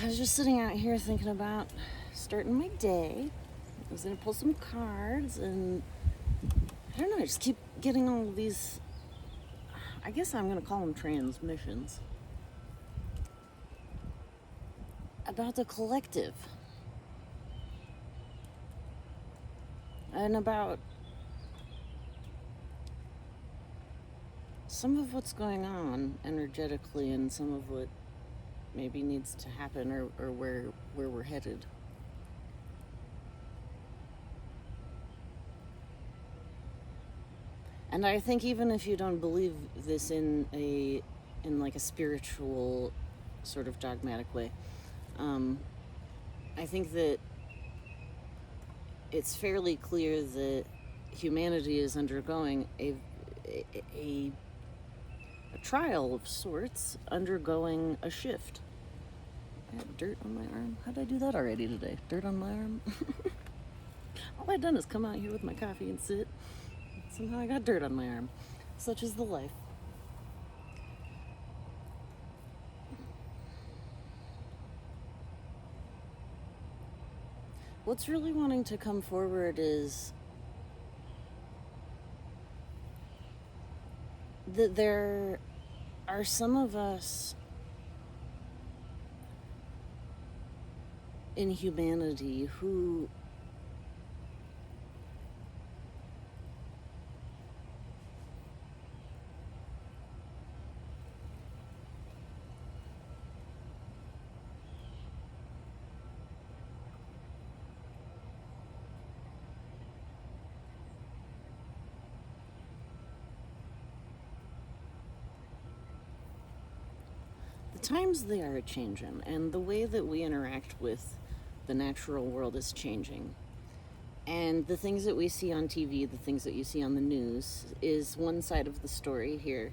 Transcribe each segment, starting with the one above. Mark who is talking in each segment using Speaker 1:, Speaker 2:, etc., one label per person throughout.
Speaker 1: I was just sitting out here thinking about starting my day. I was gonna pull some cards, and I don't know, I just keep getting all these, I guess I'm gonna call them transmissions, about the collective. And about some of what's going on energetically and some of what maybe needs to happen, or where we're headed. And I think even if you don't believe this in like a spiritual sort of dogmatic way, I think that it's fairly clear that humanity is undergoing a trial of sorts, undergoing a shift. I had dirt on my arm. How did I do that already today? Dirt on my arm? All I've done is come out here with my coffee and sit. Somehow I got dirt on my arm. Such is the life. What's really wanting to come forward is that there are some of us in humanity who the times they are changing, and the way that we interact with the natural world is changing. And the things that we see on TV, the things that you see on the news, is one side of the story here.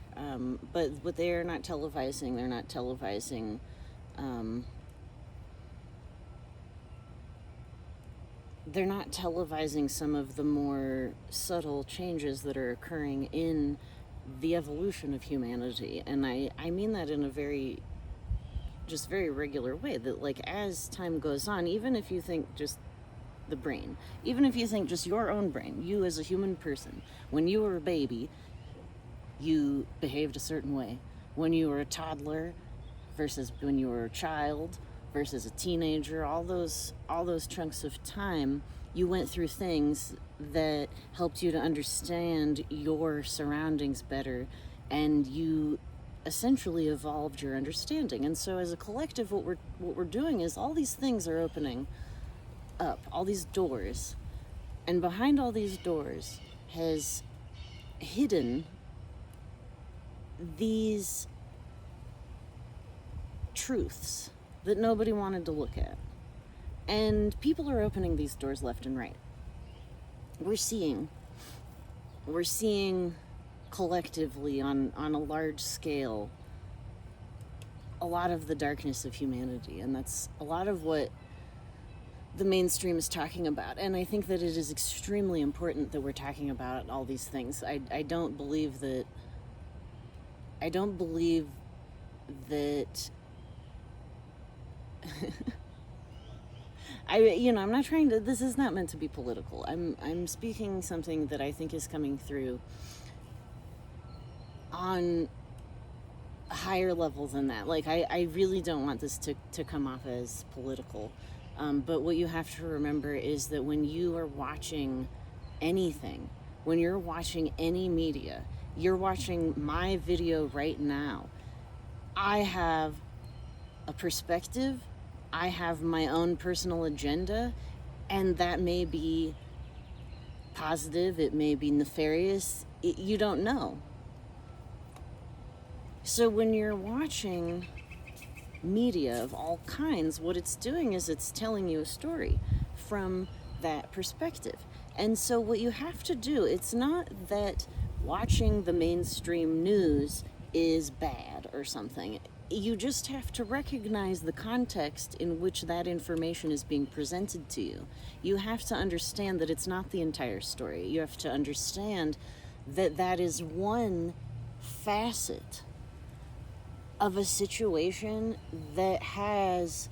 Speaker 1: But what they are not televising, they're not televising some of the more subtle changes that are occurring in the evolution of humanity. And I mean that in a very regular way, that like as time goes on, even if you think just the brain, even if you think just your own brain, you as a human person, when you were a baby, you behaved a certain way. When you were a toddler versus when you were a child versus a teenager, all those chunks of time, you went through things that helped you to understand your surroundings better, and you essentially evolved your understanding. And so as a collective, what we're doing is all these things are opening up, all these doors, and behind all these doors has hidden these truths that nobody wanted to look at. And people are opening these doors left and right. We're seeing collectively on a large scale a lot of the darkness of humanity, and that's a lot of what the mainstream is talking about. And I think that it is extremely important that we're talking about all these things. I don't believe that I'm not trying to, this is not meant to be political. I'm speaking something that I think is coming through on a higher level than that. Like, I really don't want this to come off as political. But what you have to remember is that when you are watching anything, when you're watching any media, you're watching my video right now, I have a perspective, I have my own personal agenda, and that may be positive, it may be nefarious, you don't know. So when you're watching media of all kinds, what it's doing is it's telling you a story from that perspective. And so what you have to do, it's not that watching the mainstream news is bad or something. You just have to recognize the context in which that information is being presented to you. You have to understand that it's not the entire story. You have to understand that that is one facet of a situation that has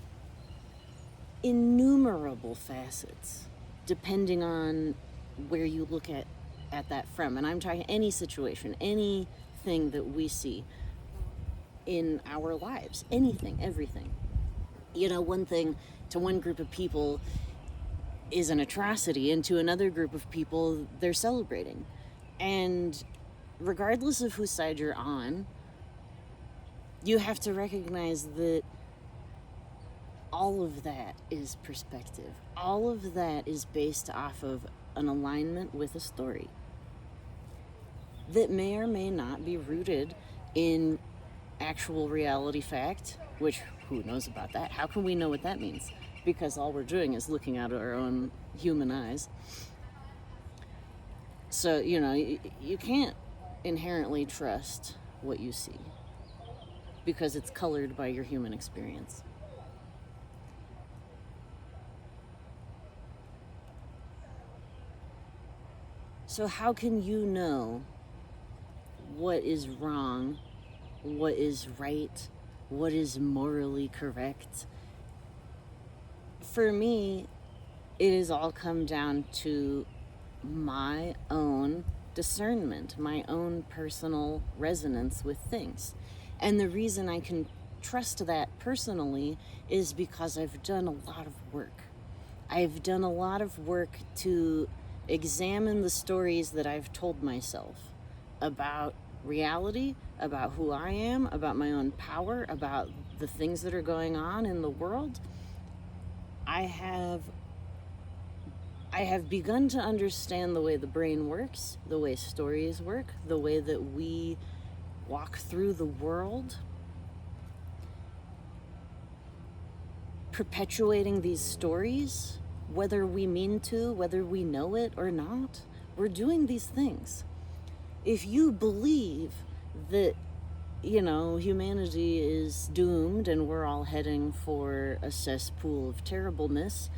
Speaker 1: innumerable facets depending on where you look at that from. And I'm talking any situation, anything that we see in our lives, anything, everything. You know, one thing to one group of people is an atrocity, and to another group of people, they're celebrating. And regardless of whose side you're on, you have to recognize that all of that is perspective. All of that is based off of an alignment with a story that may or may not be rooted in actual reality fact, which who knows about that? How can we know what that means? Because all we're doing is looking out of our own human eyes. So, you know, you can't inherently trust what you see because it's colored by your human experience. So how can you know what is wrong, what is right, what is morally correct? For me, it has all come down to my own discernment, my own personal resonance with things. And the reason I can trust that personally is because I've done a lot of work. I've done a lot of work to examine the stories that I've told myself about reality, about who I am, about my own power, about the things that are going on in the world. I have begun to understand the way the brain works, the way stories work, the way that we walk through the world, perpetuating these stories, whether we mean to, whether we know it or not. We're doing these things. If you believe that, you know, humanity is doomed and we're all heading for a cesspool of terribleness,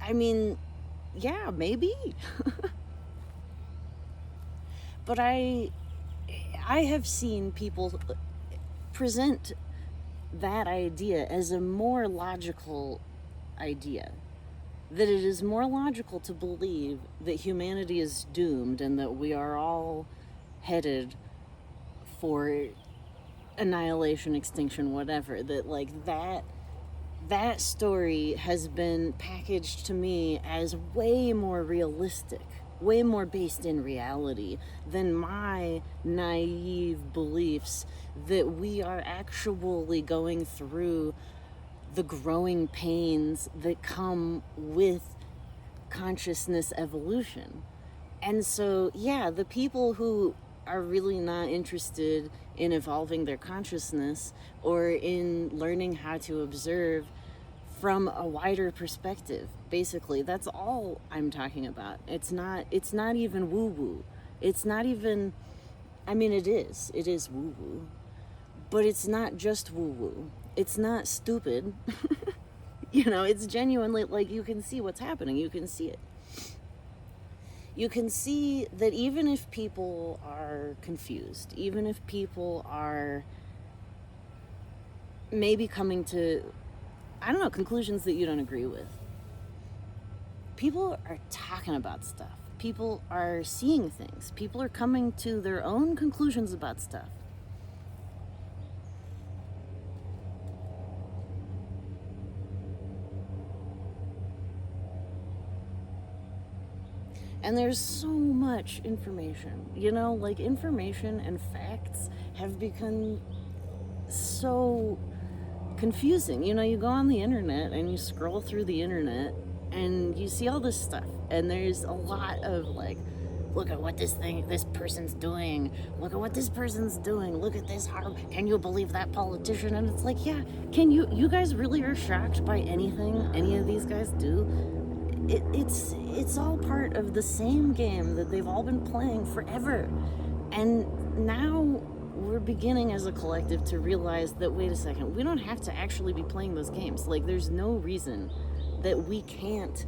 Speaker 1: I mean, yeah, maybe. But I have seen people present that idea as a more logical idea. That it is more logical to believe that humanity is doomed and that we are all headed for annihilation, extinction, whatever. That, like, that story has been packaged to me as way more realistic, way more based in reality than my naive beliefs that we are actually going through the growing pains that come with consciousness evolution. And so, yeah, the people who are really not interested in evolving their consciousness or in learning how to observe from a wider perspective, basically, that's all I'm talking about. It's not even woo-woo. It's not even, I mean, it is woo-woo, but it's not just woo-woo. It's not stupid. You know, it's genuinely, like, you can see what's happening. You can see it. You can see that even if people are confused, even if people are maybe coming to, I don't know, conclusions that you don't agree with, people are talking about stuff. People are seeing things. People are coming to their own conclusions about stuff. And there's so much information, you know, like, information and facts have become so confusing. You know, you go on the internet and you scroll through the internet and you see all this stuff, and there's a lot of, like, look at what this person's doing, look at what this person's doing, look at this harm, can you believe that politician? And it's like, yeah, can you guys really are shocked by anything any of these guys do? It's all part of the same game that they've all been playing forever. And now we're beginning as a collective to realize that, wait a second, we don't have to actually be playing those games. Like, there's no reason that we can't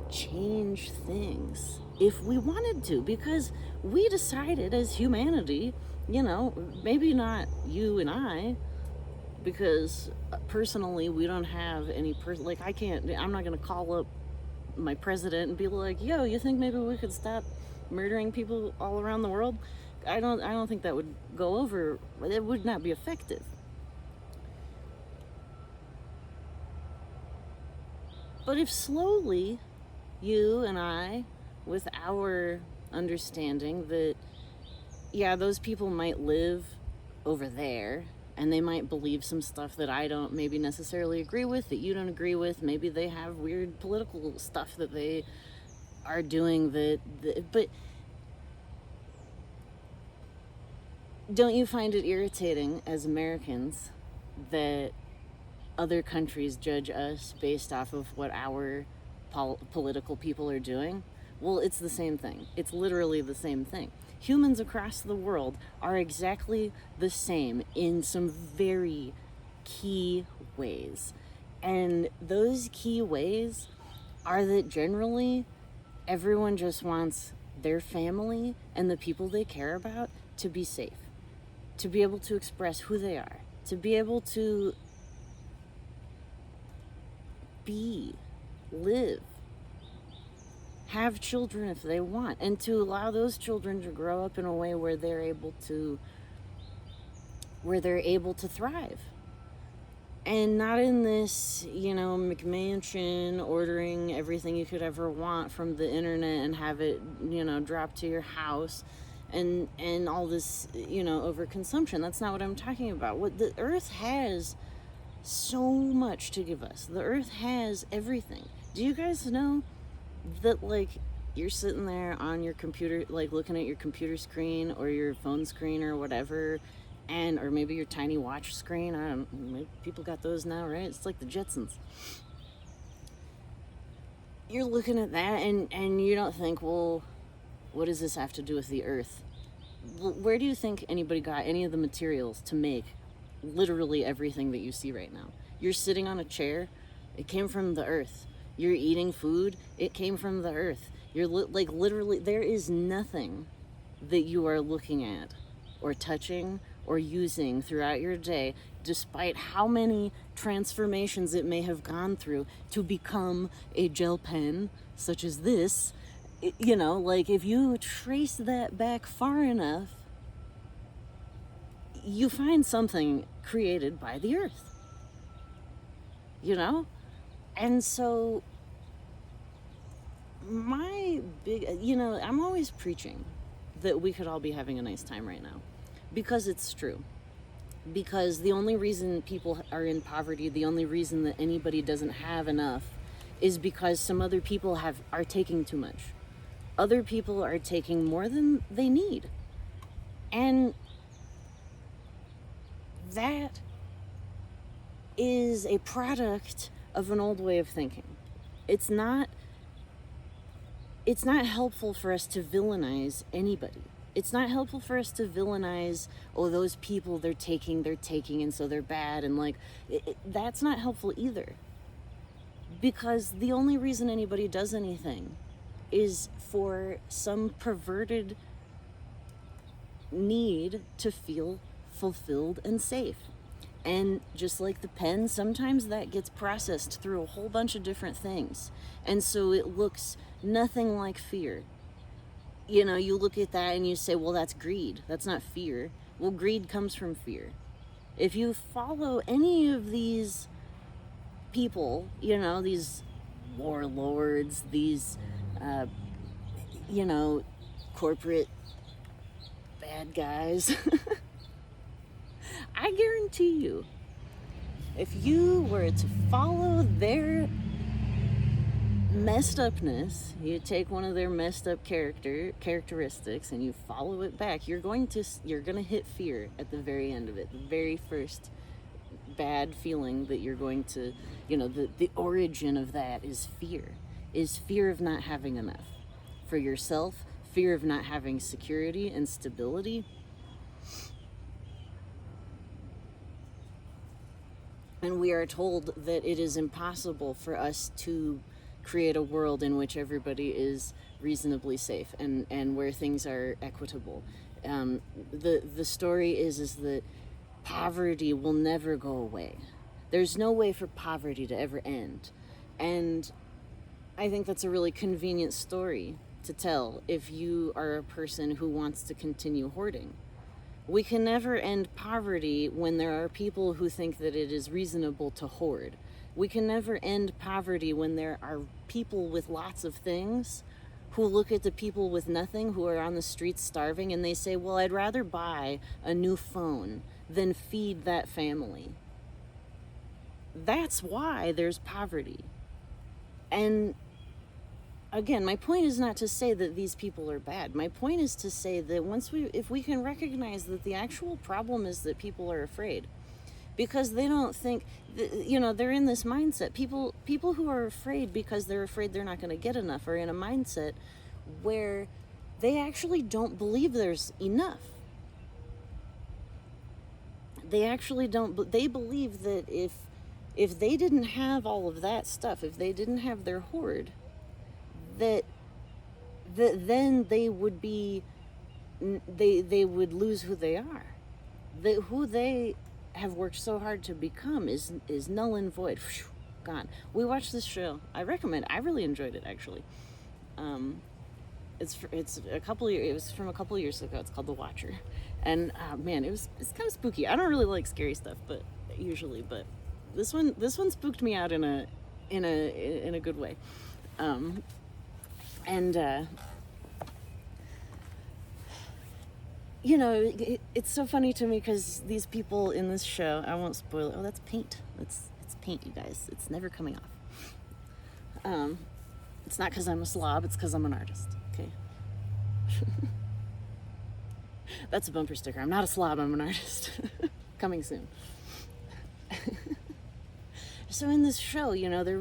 Speaker 1: change things if we wanted to, because we decided as humanity, you know, maybe not you and I, because personally we don't have any like I'm not going to call up my president and be like, yo, you think maybe we could stop murdering people all around the world? I don't think that would go over. It would not be effective. But if slowly you and I, with our understanding that, yeah, those people might live over there and they might believe some stuff that I don't maybe necessarily agree with, that you don't agree with. Maybe they have weird political stuff that they are doing but don't you find it irritating as Americans that other countries judge us based off of what our political people are doing? Well, it's the same thing. It's literally the same thing. Humans across the world are exactly the same in some very key ways. And those key ways are that generally everyone just wants their family and the people they care about to be safe, to be able to express who they are, to be able to live, have children if they want, and to allow those children to grow up in a way where they're able to thrive. And not in this, McMansion ordering everything you could ever want from the internet and have it, drop to your house and all this, overconsumption. That's not what I'm talking about. What the earth has so much to give us. The earth has everything. Do you guys know that, like, you're sitting there on your computer, like looking at your computer screen or your phone screen or whatever, or maybe your tiny watch screen? I don't know, maybe people got those now, right? It's like the Jetsons. You're looking at that and you don't think, well, what does this have to do with the earth? Where do you think anybody got any of the materials to make literally everything that you see right now? You're sitting on a chair, it came from the earth. You're eating food, it came from the earth. You're literally, there is nothing that you are looking at or touching or using throughout your day, despite how many transformations it may have gone through to become a gel pen such as this. If you trace that back far enough, you find something created by the earth, And so my big, I'm always preaching that we could all be having a nice time right now, because it's true. Because the only reason people are in poverty, the only reason that anybody doesn't have enough, is because some other people are taking too much. Other people are taking more than they need. And that is a product of an old way of thinking. It's not helpful for us to villainize anybody. It's not helpful for us to villainize, oh, those people, they're taking, and so they're bad. And that's not helpful either. Because the only reason anybody does anything is for some perverted need to feel fulfilled and safe. And just like the pen, sometimes that gets processed through a whole bunch of different things. And so it looks nothing like fear. You look at that and you say, well, that's greed. That's not fear. Well, greed comes from fear. If you follow any of these people, these warlords, these, corporate bad guys, I guarantee you, if you were to follow their messed upness, you take one of their messed up characteristics and you follow it back, you're going to hit fear at the very end of it. The very first bad feeling that you're going to, the origin of that is fear of not having enough for yourself, fear of not having security and stability. And we are told that it is impossible for us to create a world in which everybody is reasonably safe and where things are equitable. The story is that poverty will never go away. There's no way for poverty to ever end. And I think that's a really convenient story to tell if you are a person who wants to continue hoarding. We can never end poverty when there are people who think that it is reasonable to hoard. We can never end poverty when there are people with lots of things who look at the people with nothing who are on the streets starving and they say, well, I'd rather buy a new phone than feed that family. That's why there's poverty. And again, my point is not to say that these people are bad. My point is to say that if we can recognize that the actual problem is that people are afraid, because they don't think, they're in this mindset. People who are afraid because they're afraid they're not going to get enough are in a mindset where they actually don't believe there's enough. They actually don't. They believe that if they didn't have all of that stuff, if they didn't have their hoard, that then they would be, they would lose who they are. Who they have worked so hard to become is null and void. Whew, gone. We watched this show. I recommend. I really enjoyed it, actually. It's a couple of years. It was from a couple of years ago. It's called The Watcher, and man, it's kind of spooky. I don't really like scary stuff, but this one spooked me out in a good way. It's so funny to me because these people in this show, I won't spoil it. Oh, that's paint. It's paint, you guys. It's never coming off. It's not because I'm a slob. It's because I'm an artist. Okay. That's a bumper sticker. I'm not a slob. I'm an artist. Coming soon. So in this show, they're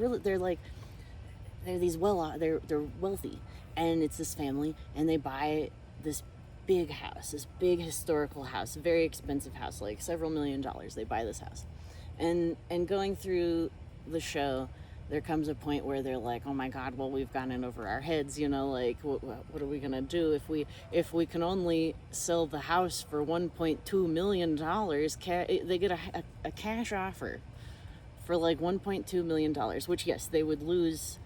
Speaker 1: wealthy, and it's this family, and they buy this big house, this big historical house, a very expensive house, like several $1,000,000. They buy this house, and going through the show, there comes a point where they're like, oh my God, well, we've gone in over our heads, like what are we gonna do if we can only sell the house for $1.2 million? They get a cash offer for like $1.2 million, which, yes, they would lose.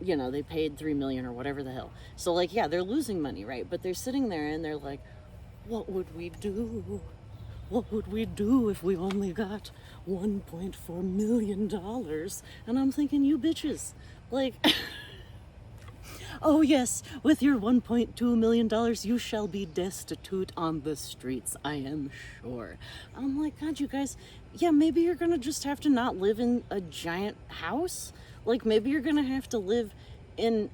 Speaker 1: They paid $3 million or whatever the hell. So they're losing money, right? But they're sitting there and they're like, what would we do? What would we do if we only got $1.4 million? And I'm thinking, you bitches, oh yes, with your $1.2 million, you shall be destitute on the streets, I am sure. I'm like, God, you guys, yeah, maybe you're gonna just have to not live in a giant house. Maybe you're gonna have to live in,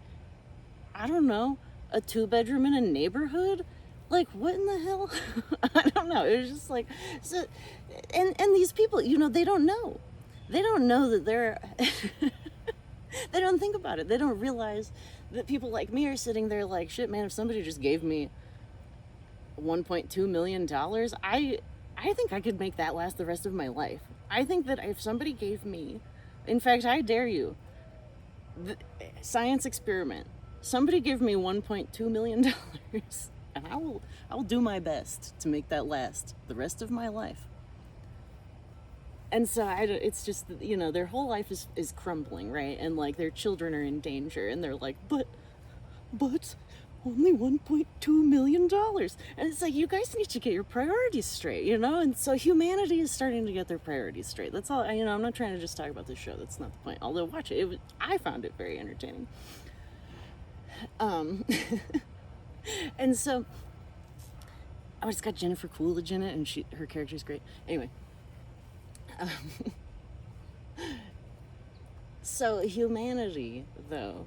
Speaker 1: I don't know, a 2-bedroom in a neighborhood. What in the hell? I don't know. It was just so, and these people, they don't know. They don't know that they're, they don't think about it. They don't realize that people like me are sitting there like, shit, man, if somebody just gave me $1.2 million, I think I could make that last the rest of my life. I think that if somebody gave me, in fact, I dare you, science experiment, somebody give me $1.2 million, and I will do my best to make that last the rest of my life. And so it's just, their whole life is crumbling, right? And their children are in danger, and they're like, but only $1.2 million. And it's like, you guys need to get your priorities straight, And so humanity is starting to get their priorities straight. That's all. I'm not trying to just talk about this show. That's not the point. Although watch it. I found it very entertaining. And so, it's got Jennifer Coolidge in it, and her character's great. Anyway. So humanity, though,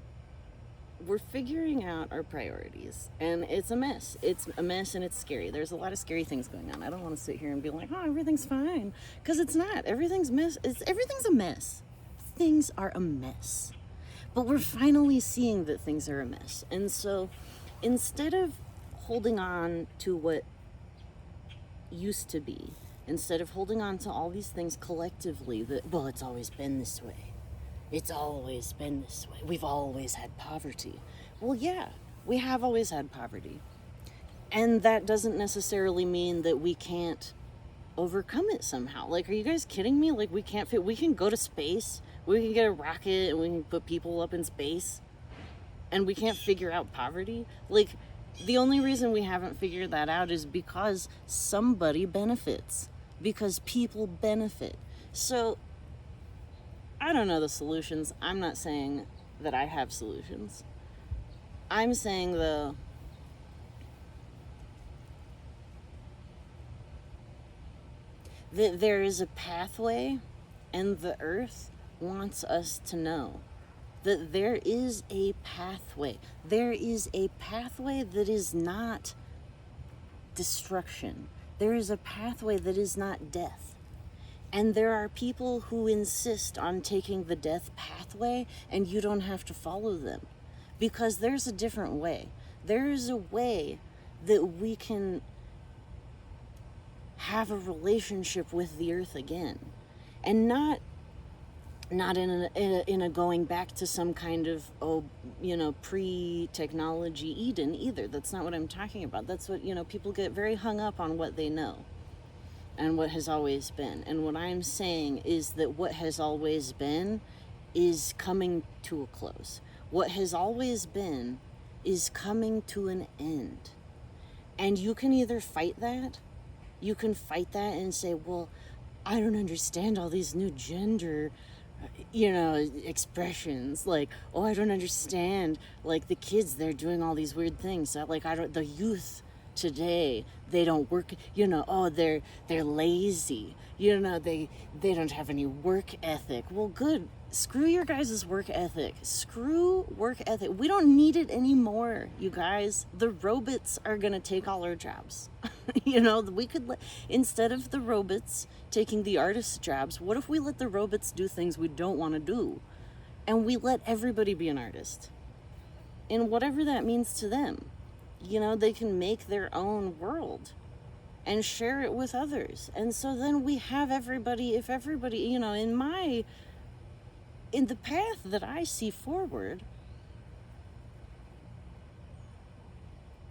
Speaker 1: we're figuring out our priorities, and it's a mess. It's a mess, and it's scary. There's a lot of scary things going on. I don't want to sit here and be like, oh, everything's fine, because it's not. Everything's a mess. Things are a mess. But we're finally seeing that things are a mess. And so instead of holding on to what used to be, instead of holding on to all these things collectively that, well, it's always been this way. It's always been this way. We've always had poverty. Well, yeah, we have always had poverty. And that doesn't necessarily mean that we can't overcome it somehow. Like, are you guys kidding me? Like, we can go to space, we can get a rocket and we can put people up in space, and we can't figure out poverty? Like, the only reason we haven't figured that out is because somebody benefits, because people benefit. So I don't know the solutions. I'm not saying that I have solutions. I'm saying, though, that there is a pathway, and the earth wants us to know that there is a pathway. There is a pathway that is not destruction. There is a pathway that is not death. And there are people who insist on taking the death pathway, and you don't have to follow them, because there's a different way. There is a way that we can have a relationship with the earth again, and not in a going back to some kind of pre-technology Eden either. That's not what I'm talking about. That's what, people get very hung up on what they know and what has always been. And what I'm saying is that what has always been is coming to a close. What has always been is coming to an end. And you can either fight that, and say, well, I don't understand all these new gender expressions, like, oh, I don't understand, like, the kids, they're doing all these weird things, the youth today, they don't work, oh, they're lazy, they don't have any work ethic. Well, good. Screw your guys' work ethic. Screw work ethic. We don't need it anymore, you guys. The robots are gonna take all our jobs. We could instead of the robots taking the artists' jobs, what if we let the robots do things we don't want to do, and we let everybody be an artist, and whatever that means to them. They can make their own world and share it with others. And so then we have everybody, if everybody, in the path that I see forward,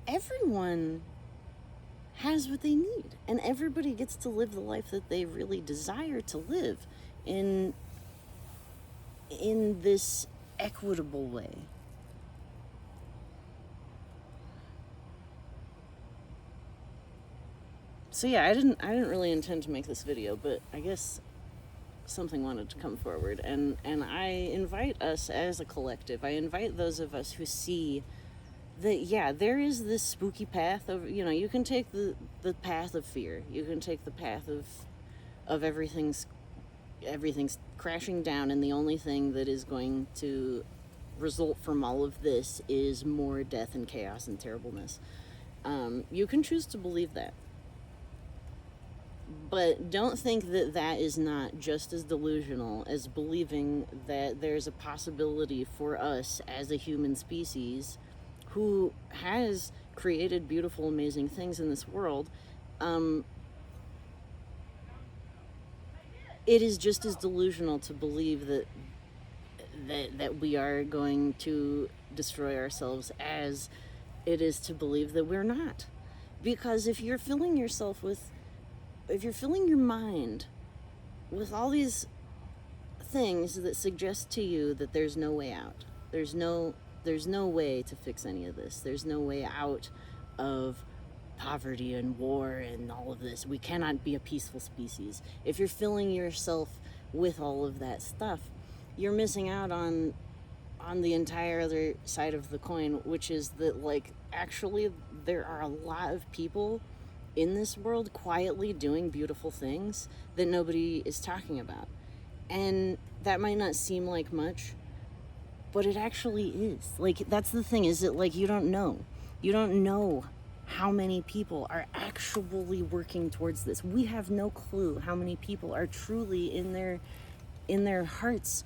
Speaker 1: everyone has what they need, and everybody gets to live the life that they really desire to live in this equitable way. So yeah, I didn't really intend to make this video, but I guess something wanted to come forward, and I invite us as a collective, I invite those of us who see that, yeah, there is this spooky path of, you can take the path of fear, you can take the path of everything's crashing down, and the only thing that is going to result from all of this is more death and chaos and terribleness. You can choose to believe that. But don't think that that is not just as delusional as believing that there's a possibility for us as a human species who has created beautiful, amazing things in this world. It is just as delusional to believe that we are going to destroy ourselves as it is to believe that we're not. Because if you're filling your mind with all these things that suggest to you that there's no way out, there's no way to fix any of this, there's no way out of poverty and war and all of this, we cannot be a peaceful species. If you're filling yourself with all of that stuff, you're missing out on the entire other side of the coin, which is that, like, actually there are a lot of people in this world quietly doing beautiful things that nobody is talking about. And that might not seem like much, but it actually is. Like, that's the thing, is that, like, you don't know how many people are actually working towards this. We have no clue how many people are truly in their hearts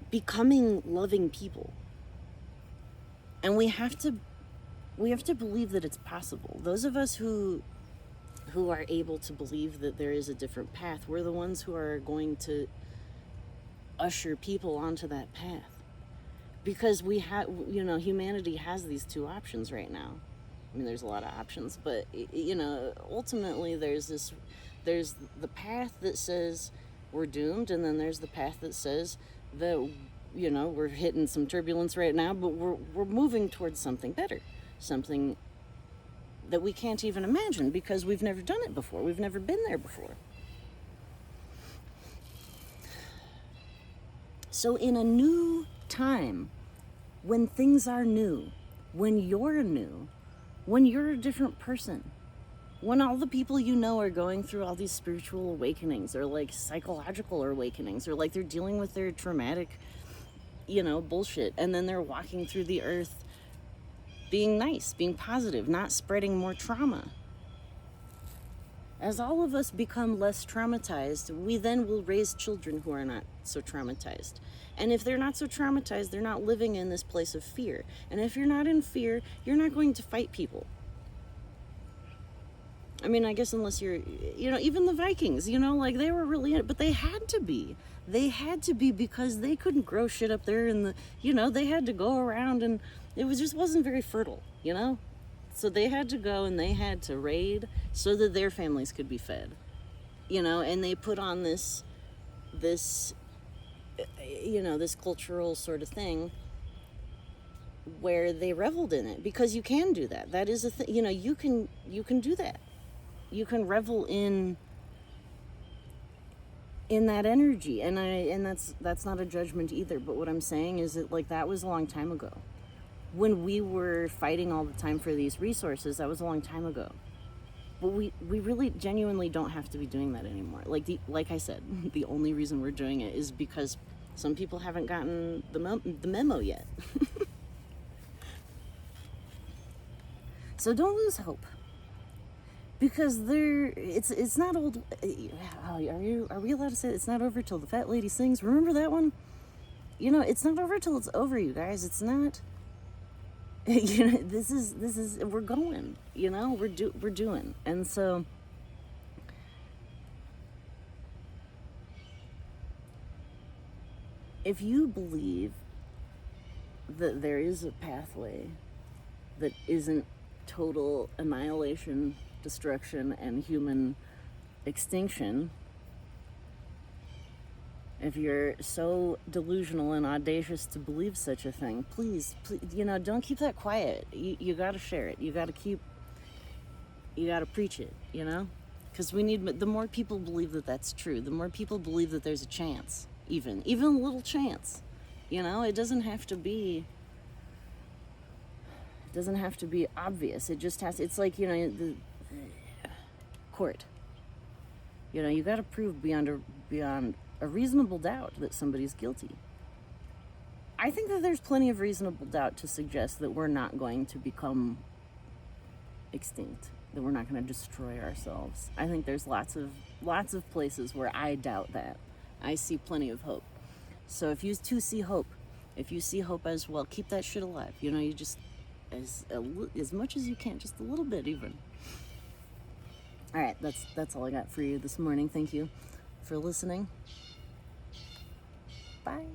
Speaker 1: becoming loving people. And we have to believe that it's possible. Those of us who are able to believe that there is a different path, we're the ones who are going to usher people onto that path. Because humanity has these two options right now. I mean, there's a lot of options, but ultimately there's there's the path that says we're doomed, and then there's the path that says that, you know, we're hitting some turbulence right now, but we're moving towards something better, something that we can't even imagine because we've never done it before. We've never been there before. So in a new time, when things are new, when you're new, when you're a different person, when all the people you know are going through all these spiritual awakenings or like psychological awakenings, or like they're dealing with their traumatic, you know, bullshit, and then they're walking through the earth being nice, being positive, not spreading more trauma. As all of us become less traumatized, we then will raise children who are not so traumatized. And if they're not so traumatized, they're not living in this place of fear. And if you're not in fear, you're not going to fight people. I mean, I guess unless you're, you know, even the Vikings, you know, like they were really, but they had to be. They had to be because they couldn't grow shit up there in the, you know, they had to go around and it was just wasn't very fertile, you know? So they had to go and they had to raid so that their families could be fed, you know, and they put on this, you know, this cultural sort of thing where they reveled in it because you can do that. That is a thing, you know, you can do that. You can revel in that energy, and that's not a judgment either, but what I'm saying is that like that was a long time ago. When we were fighting all the time for these resources, that was a long time ago. But we really genuinely don't have to be doing that anymore. Like I said, the only reason we're doing it is because some people haven't gotten the memo yet. So don't lose hope. Because it's not old. Are we allowed to say it's not over till the fat lady sings? Remember that one? You know, it's not over till it's over, you guys. It's not. You know, this is we're going. You know, we're doing, and so. If you believe that there is a pathway that isn't total annihilation, destruction, and human extinction, if you're so delusional and audacious to believe such a thing, please, you know, don't keep that quiet. You got to share it. You got to preach it, you know? Because the more people believe that that's true, the more people believe that there's a chance, even a little chance, you know? It doesn't have to be obvious. It just has, it's like, you know, the court. You know, you got to prove beyond a reasonable doubt that somebody's guilty. I think that there's plenty of reasonable doubt to suggest that we're not going to become extinct, that we're not going to destroy ourselves. I think there's lots of places where I doubt that. I see plenty of hope. So if you too see hope, if you see hope as well, keep that shit alive. You know, you just as much as you can, just a little bit even. All right, that's all I got for you this morning. Thank you for listening. Bye.